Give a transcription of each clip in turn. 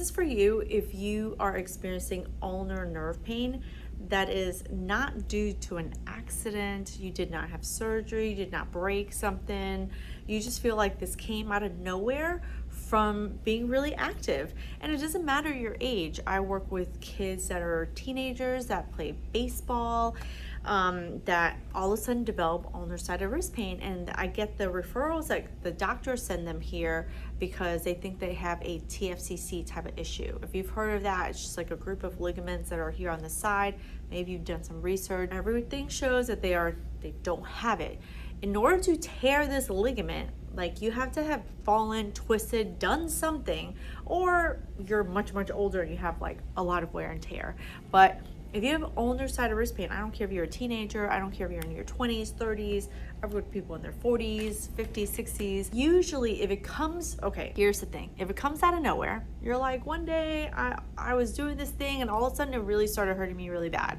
is for you if you are experiencing ulnar nerve pain that is not due to an accident, you did not have surgery, you did not break something, you just feel like this came out of nowhere from being really active. And it doesn't matter your age. I work with kids that are teenagers that play baseball, that all of a sudden develop ulnar-sided wrist pain, and I get the referrals that the doctors send them here because they think they have a TFCC type of issue. If you've heard of that, it's just like a group of ligaments that are here on the side. Maybe you've done some research. Everything shows that they don't have it. In order to tear this ligament, like, you have to have fallen, twisted, done something, or you're much older and you have like a lot of wear and tear. But if you have ulnar-sided wrist pain, I don't care if you're a teenager, I don't care if you're in your 20s, 30s, I've worked with people in their 40s, 50s, 60s. Usually if it comes, okay, here's the thing. If it comes out of nowhere, you're like, one day I was doing this thing and all of a sudden it really started hurting me really bad.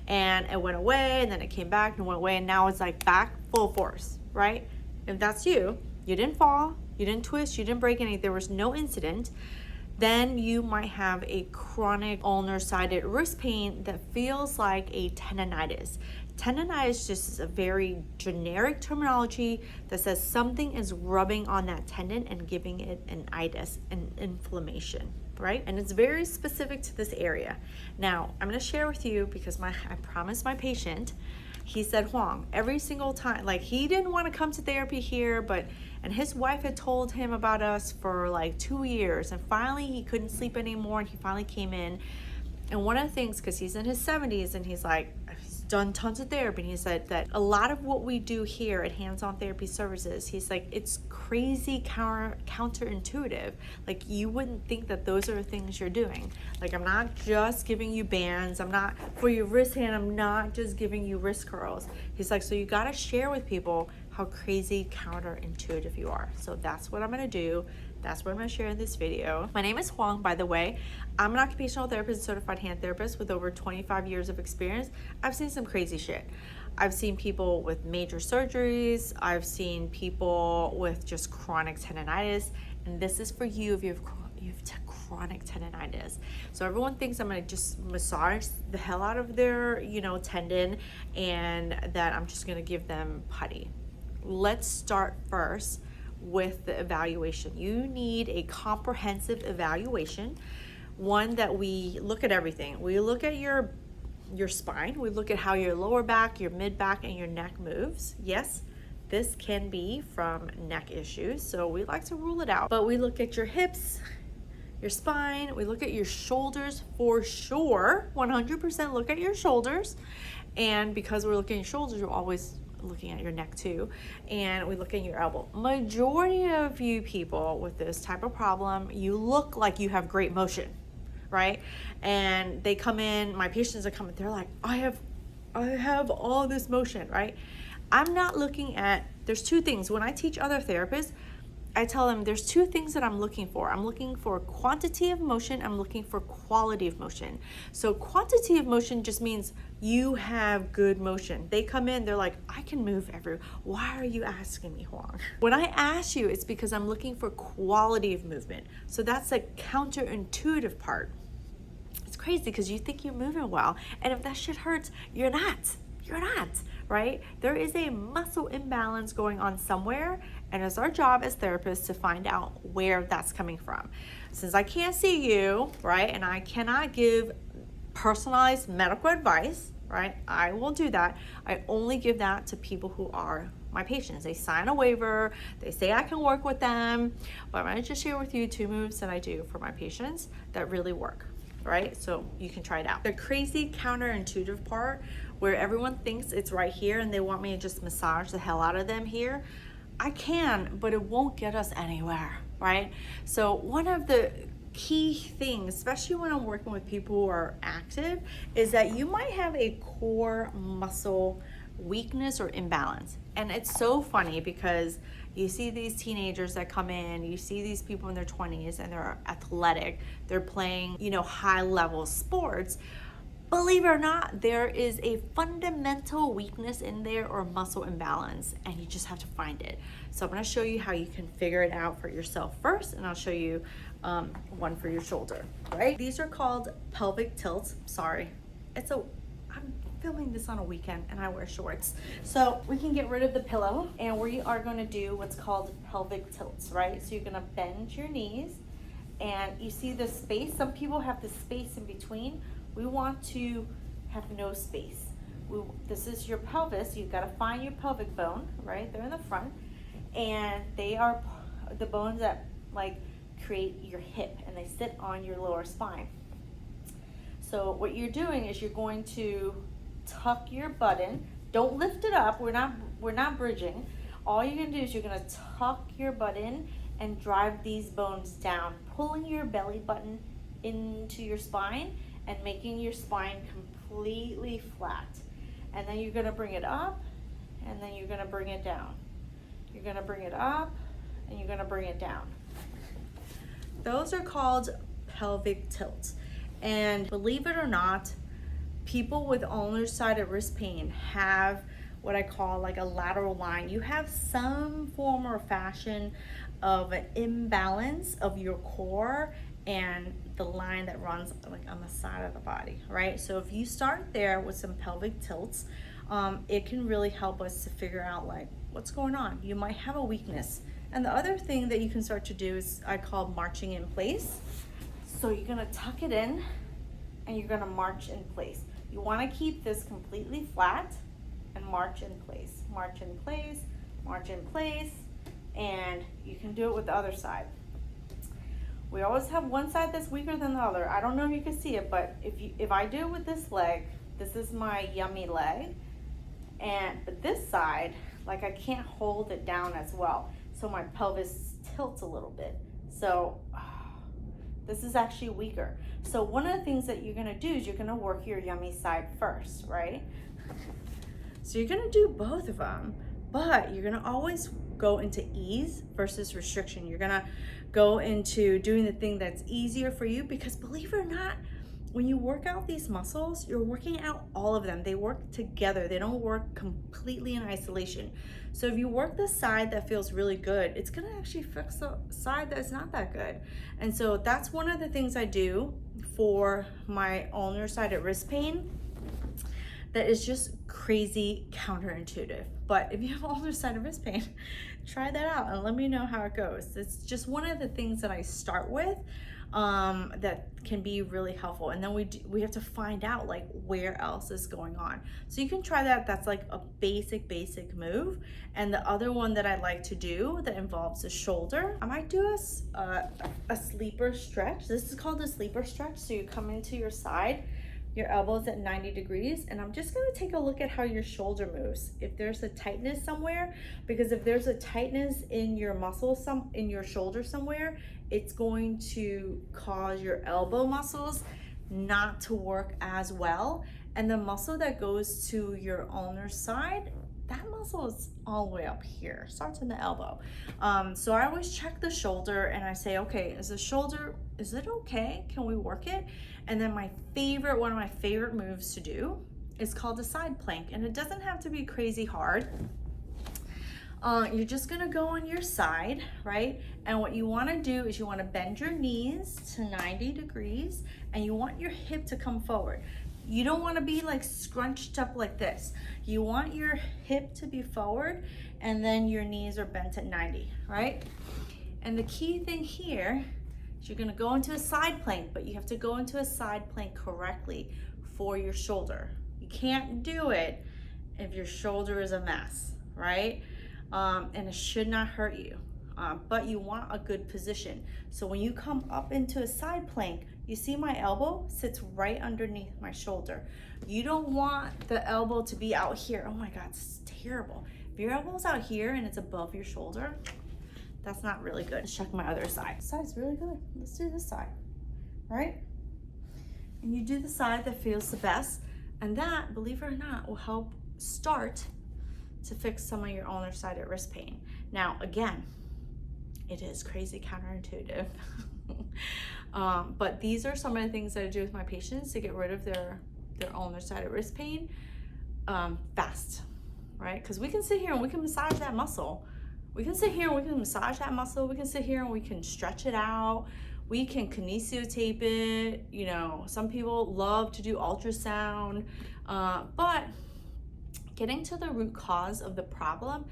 And it went away and then it came back and went away and now it's like back full force, right? If that's you didn't fall, you didn't twist, you didn't break anything, there was no incident, then you might have a chronic ulnar-sided wrist pain that feels like a tendinitis. Tendinitis just is a very generic terminology that says something is rubbing on that tendon and giving it an itis, an inflammation, right? And it's very specific to this area. Now, I'm gonna share with you because I promised my patient, he said, Huang, every single time, like, he didn't want to come to therapy here, and his wife had told him about us for like 2 years, and finally he couldn't sleep anymore and he finally came in. And one of the things, because he's in his 70s and he's done tons of therapy, and he said that a lot of what we do here at Hands-On Therapy Services, he's like, it's crazy counterintuitive. Like, you wouldn't think that those are the things you're doing. Like, I'm not just giving you bands, I'm not, for your wrist hand, I'm not just giving you wrist curls. He's like, so you gotta share with people how crazy counterintuitive you are. So that's what I'm gonna do. That's what I'm gonna share in this video. My name is Huang, by the way. I'm an occupational therapist, certified hand therapist with over 25 years of experience. I've seen some crazy shit. I've seen people with major surgeries. I've seen people with just chronic tendinitis. And this is for you if you have chronic tendinitis. So everyone thinks I'm gonna just massage the hell out of their, tendon, and that I'm just gonna give them putty. Let's start first with the evaluation. You need a comprehensive evaluation, one that we look at everything. We look at your spine, we look at how your lower back, your mid back, and your neck moves. Yes, this can be from neck issues, so we like to rule it out. But we look at your hips, your spine, we look at your shoulders for sure, 100% look at your shoulders. And because we're looking at your shoulders, we're always looking at your neck too, and we look at your elbow. Majority of you people with this type of problem, you look like you have great motion, right? And they come in, my patients are coming, they're like, I have all this motion, right? I'm not looking at, there's two things. When I teach other therapists, I tell them there's two things that I'm looking for. I'm looking for quantity of motion. I'm looking for quality of motion. So quantity of motion just means you have good motion. They come in, they're like, I can move everywhere. Why are you asking me, Huang? When I ask you, it's because I'm looking for quality of movement. So that's the counterintuitive part. It's crazy because you think you're moving well. And if that shit hurts, you're not, right? There is a muscle imbalance going on somewhere, and it's our job as therapists to find out where that's coming from. Since I can't see you, right, and I cannot give personalized medical advice, right, I will do that. I only give that to people who are my patients. They sign a waiver, they say I can work with them, but I'm gonna just share with you 2 moves that I do for my patients that really work. Right? So you can try it out. The crazy counterintuitive part where everyone thinks it's right here and they want me to just massage the hell out of them here, I can, but it won't get us anywhere, right? So one of the key things, especially when I'm working with people who are active, is that you might have a core muscle weakness or imbalance. And it's so funny because you see these teenagers that come in, you see these people in their 20s and they're athletic, they're playing, high level sports. Believe it or not, there is a fundamental weakness in there or muscle imbalance, and you just have to find it. So I'm gonna show you how you can figure it out for yourself first, and I'll show you one for your shoulder, right? These are called pelvic tilts. Sorry, I'm filming this on a weekend and I wear shorts. So we can get rid of the pillow and we are gonna do what's called pelvic tilts, right? So you're gonna bend your knees and you see the space. Some people have the space in between. We want to have no space. This is your pelvis. You've gotta find your pelvic bone, right? They're in the front and they are the bones that like create your hip and they sit on your lower spine. So what you're doing is you're going to tuck your butt in. Don't lift it up. We're not bridging. All you're gonna do is you're gonna tuck your butt in and drive these bones down, pulling your belly button into your spine and making your spine completely flat. And then you're gonna bring it up and then you're gonna bring it down. You're gonna bring it up and you're gonna bring it down. Those are called pelvic tilts. And believe it or not, people with ulnar-sided wrist pain have what I call like a lateral line. You have some form or fashion of an imbalance of your core and the line that runs like on the side of the body, right? So if you start there with some pelvic tilts, it can really help us to figure out like what's going on. You might have a weakness. And the other thing that you can start to do is I call marching in place. So you're gonna tuck it in and you're gonna march in place. You wanna keep this completely flat and march in place. March in place, march in place, and you can do it with the other side. We always have one side that's weaker than the other. I don't know if you can see it, but if I do it with this leg, this is my yummy leg, but this side, like I can't hold it down as well. So my pelvis tilts a little bit. So this is actually weaker. So one of the things that you're gonna do is you're gonna work your yummy side first, right? So you're gonna do both of them, but you're gonna always go into ease versus restriction. You're gonna go into doing the thing that's easier for you because believe it or not, when you work out these muscles, you're working out all of them. They work together. They don't work completely in isolation. So if you work the side that feels really good, it's gonna actually fix the side that's not that good. And so that's one of the things I do for my ulnar-sided wrist pain that is just crazy counterintuitive. But if you have ulnar-sided wrist pain, try that out and let me know how it goes. It's just one of the things that I start with that can be really helpful, and then we have to find out like where else is going on. So you can try that. That's like a basic move. And the other one that I like to do that involves the shoulder, I might do a sleeper stretch. This is called a sleeper stretch. So you come into your side, your elbows at 90 degrees, and I'm just gonna take a look at how your shoulder moves. If there's a tightness somewhere, because if there's a tightness in your muscle, in your shoulder somewhere, it's going to cause your elbow muscles not to work as well. And the muscle that goes to your ulnar side, that muscle is all the way up here, starts in the elbow. So I always check the shoulder and I say, okay, is it okay? Can we work it? And then one of my favorite moves to do is called a side plank. And it doesn't have to be crazy hard. You're just gonna go on your side, right? And what you wanna do is you wanna bend your knees to 90 degrees and you want your hip to come forward. You don't wanna be like scrunched up like this. You want your hip to be forward and then your knees are bent at 90, right? And the key thing here is you're gonna go into a side plank, but you have to go into a side plank correctly for your shoulder. You can't do it if your shoulder is a mess, right? And it should not hurt you, but you want a good position. So when you come up into a side plank, you see my elbow sits right underneath my shoulder. You don't want the elbow to be out here. Oh my God, it's terrible. If your elbow's out here and it's above your shoulder, that's not really good. Let's check my other side. This side's really good. Let's do this side, right? And you do the side that feels the best, and that, believe it or not, will help start to fix some of your ulnar-sided wrist pain. Now, again, it is crazy counterintuitive. But these are some of the things that I do with my patients to get rid of their ulnar-sided wrist pain fast, right? Because we can sit here and we can massage that muscle. We can sit here and we can massage that muscle. We can sit here and we can stretch it out. We can kinesiotape it. You know, some people love to do ultrasound, but getting to the root cause of the problem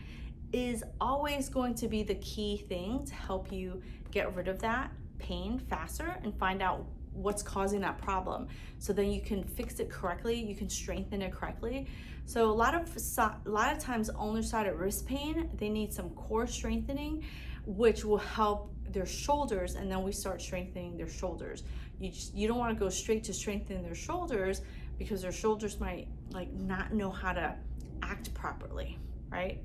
is always going to be the key thing to help you get rid of that pain faster and find out what's causing that problem, so then you can fix it correctly, you can strengthen it correctly. So a lot of times ulnar-sided wrist pain, they need some core strengthening, which will help their shoulders, and then we start strengthening their shoulders. You don't want to go straight to strengthening their shoulders, because their shoulders might like not know how to act properly, right?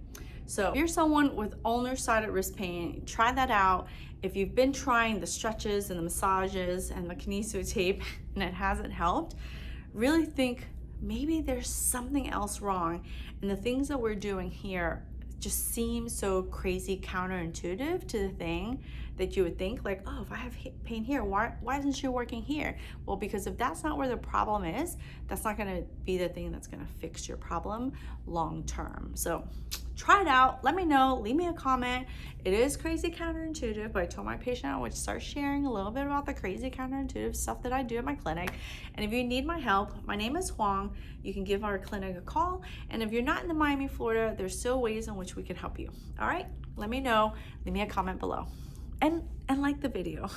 So if you're someone with ulnar-sided wrist pain, try that out. If you've been trying the stretches and the massages and the kinesio tape and it hasn't helped, really think maybe there's something else wrong. And the things that we're doing here just seem so crazy counterintuitive to the thing that you would think, like, oh, if I have pain here, why isn't she working here? Well, because if that's not where the problem is, that's not going to be the thing that's going to fix your problem long term. So try it out. Let me know. Leave me a comment. It is crazy counterintuitive, but I told my patient I would start sharing a little bit about the crazy counterintuitive stuff that I do at my clinic. And if you need my help, my name is Huang. You can give our clinic a call. And if you're not in the Miami, Florida, there's still ways in which we can help you. All right? Let me know. Leave me a comment below. And like the video.